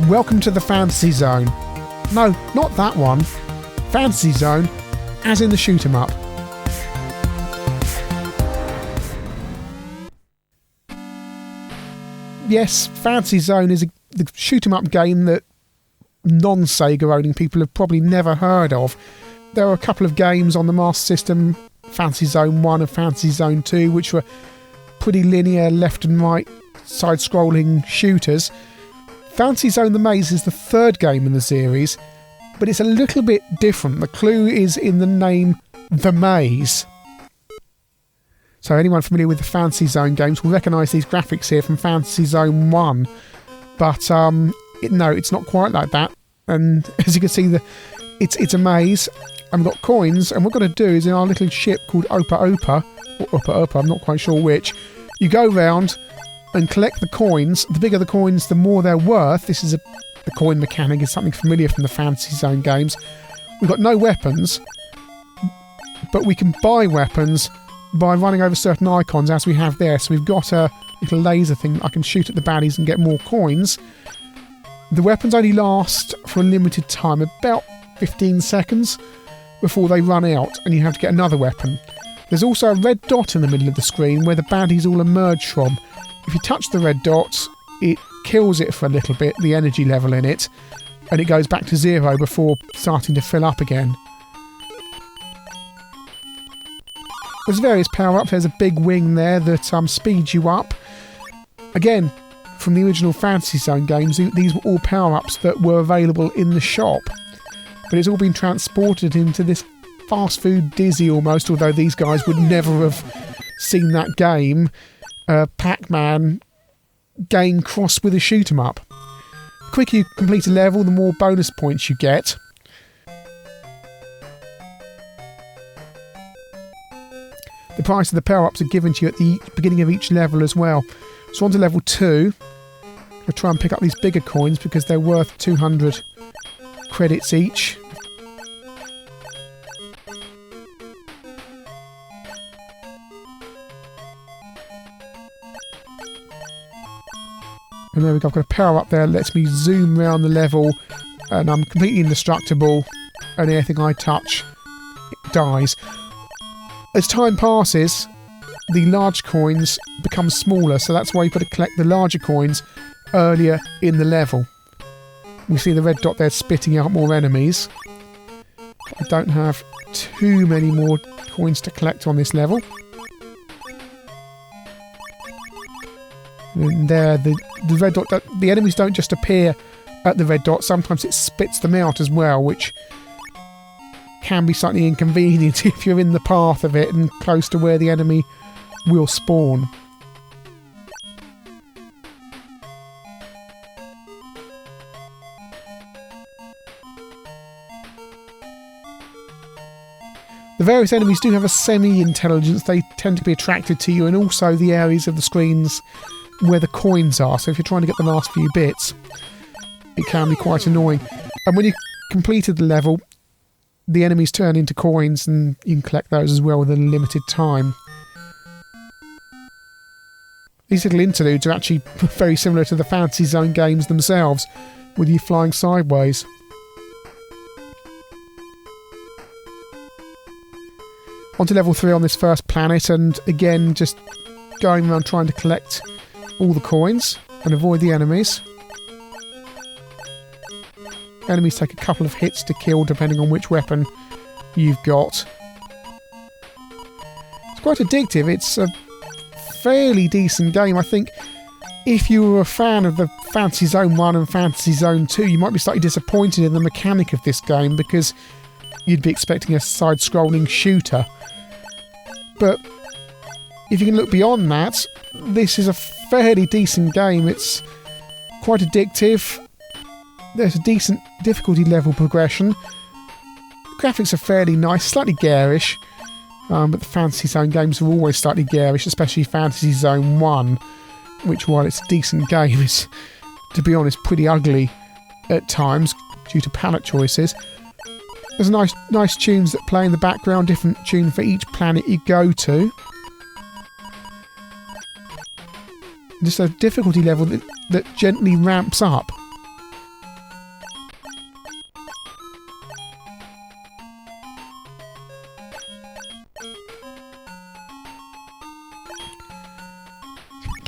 Welcome to the Fantasy Zone. No, not that one. Fantasy Zone, as in the shoot 'em up. Yes, Fantasy Zone is the shoot 'em up game that non-Sega owning people have probably never heard of. There are a couple of games on the Master System, Fantasy Zone 1 and Fantasy Zone 2, which were pretty linear left and right side-scrolling shooters. Fantasy Zone The Maze is the third game in the series, but it's a little bit different. The clue is in the name The Maze. So anyone familiar with the Fantasy Zone games will recognise these graphics here from Fantasy Zone 1. But no, it's not quite like that. And as you can see, it's a maze, and we've got coins, and what we're going to do is in our little ship called Opa Opa, or Opa Opa, I'm not quite sure which, you go round and collect the coins. The bigger the coins, the more they're worth. This is the coin mechanic is something familiar from the Fantasy Zone games. We've got no weapons, but we can buy weapons by running over certain icons as we have there. So we've got a little laser thing I can shoot at the baddies and get more coins. The weapons only last for a limited time, about 15 seconds before they run out, and you have to get another weapon. There's also a red dot in the middle of the screen where the baddies all emerge from. If you touch the red dot, it kills it for a little bit, the energy level in it, and it goes back to 0 before starting to fill up again. There's various power-ups. There's a big wing there that speeds you up. Again, from the original Fantasy Zone games, these were all power-ups that were available in the shop. But it's all been transported into this fast food Dizzy almost, although these guys would never have seen that game, Pacman, game crossed with a shoot 'em up. The quicker you complete a level, the more bonus points you get. The price of the power-ups are given to you at the beginning of each level as well. So on to level 2. I'll try and pick up these bigger coins because they're worth 200 credits each. And there we go, I've got a power up there that lets me zoom around the level, and I'm completely indestructible, and anything I touch it dies. As time passes, the large coins become smaller, so that's why you've got to collect the larger coins earlier in the level. We see the red dot there spitting out more enemies. I don't have too many more coins to collect on this level. And there, the red dot, the enemies don't just appear at the red dot, sometimes it spits them out as well, which can be slightly inconvenient if you're in the path of it and close to where the enemy will spawn. The various enemies do have a semi-intelligence. They tend to be attracted to you, and also the areas of the screens where the coins are. So if you're trying to get the last few bits, it can be quite annoying. And when you've completed the level, the enemies turn into coins, and you can collect those as well within a limited time. These little interludes are actually very similar to the Fantasy Zone games themselves, with you flying sideways. On to level 3 on this first planet, and again just going around trying to collect all the coins and avoid the enemies. Enemies take a couple of hits to kill depending on which weapon you've got. It's quite addictive. It's a fairly decent game. I think if you were a fan of the Fantasy Zone 1 and Fantasy Zone 2, you might be slightly disappointed in the mechanic of this game because you'd be expecting a side-scrolling shooter. But if you can look beyond that, this is a fairly decent game. It's quite addictive. There's a decent difficulty level progression. The graphics are fairly nice, slightly garish, but the Fantasy Zone games are always slightly garish, especially Fantasy Zone 1, which, while it's a decent game, is, to be honest, pretty ugly at times due to palette choices. There's nice tunes that play in the background, different tune for each planet you go to. Just a difficulty level that gently ramps up.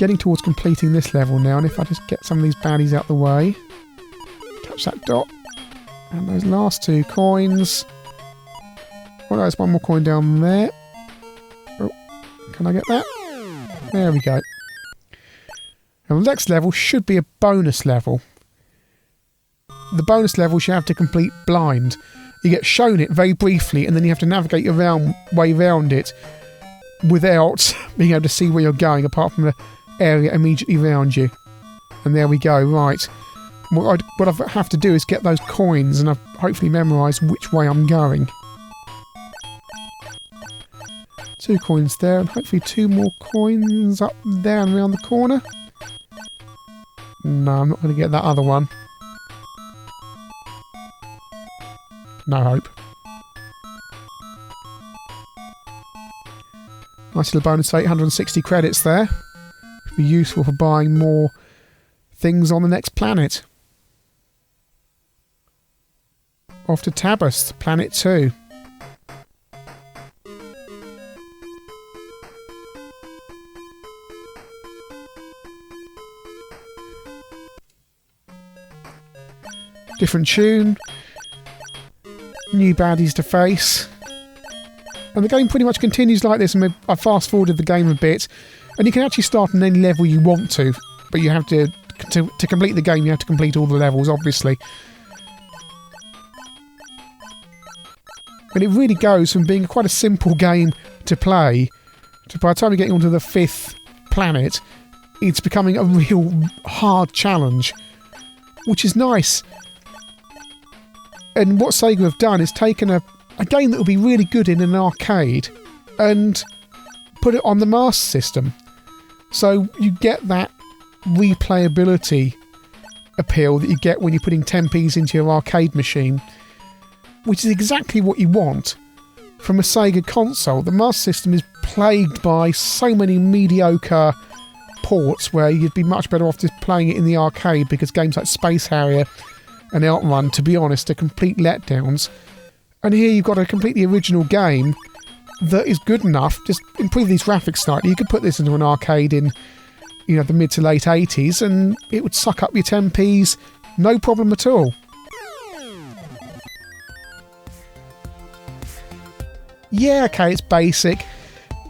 getting towards completing this level now, and if I just get some of these baddies out the way. Touch that dot. And those last 2 coins. Oh, there's one more coin down there. Oh, can I get that? There we go. And the next level should be a bonus level. The bonus levels you have to complete blind. You get shown it very briefly, and then you have to navigate your way around it without being able to see where you're going, apart from the area immediately around you. And there we go, right. What I have to do is get those coins, and I've hopefully memorised which way I'm going. 2 coins there, and hopefully 2 more coins up there and around the corner. No, I'm not going to get that other one. No hope. Nice little bonus of 860 credits there. Be useful for buying more things on the next planet. Off to Tabus, planet 2. Different tune. New baddies to face. And the game pretty much continues like this, and I fast forwarded the game a bit, and you can actually start on any level you want to, but you have to complete the game, you have to complete all the levels, obviously. And it really goes from being quite a simple game to play to, by the time you get onto the 5th planet, it's becoming a real hard challenge, which is nice. And what Sega have done is taken a game that would be really good in an arcade and put it on the Master System. So you get that replayability appeal that you get when you're putting 10p's into your arcade machine, which is exactly what you want from a Sega console. The Master System is plagued by so many mediocre ports where you'd be much better off just playing it in the arcade, because games like Space Harrier and Outrun, to be honest, are complete letdowns. And here you've got a completely original game that is good enough. Just improve these graphics slightly. You could put this into an arcade in, you know, the mid to late 80s, and it would suck up your 10p's, no problem at all. Yeah, okay, it's basic.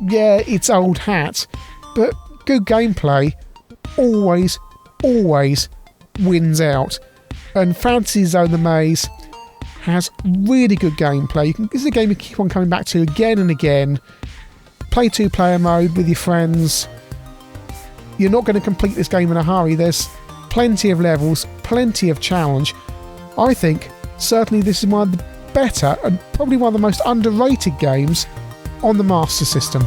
Yeah, it's old hat. But good gameplay always wins out. And Fantasy Zone the Maze has really good gameplay. This is a game you keep on coming back to again and again. Play 2-player mode with your friends. You're not going to complete this game in a hurry. There's plenty of levels, plenty of challenge. I think certainly this is one of the better and probably one of the most underrated games on the Master System.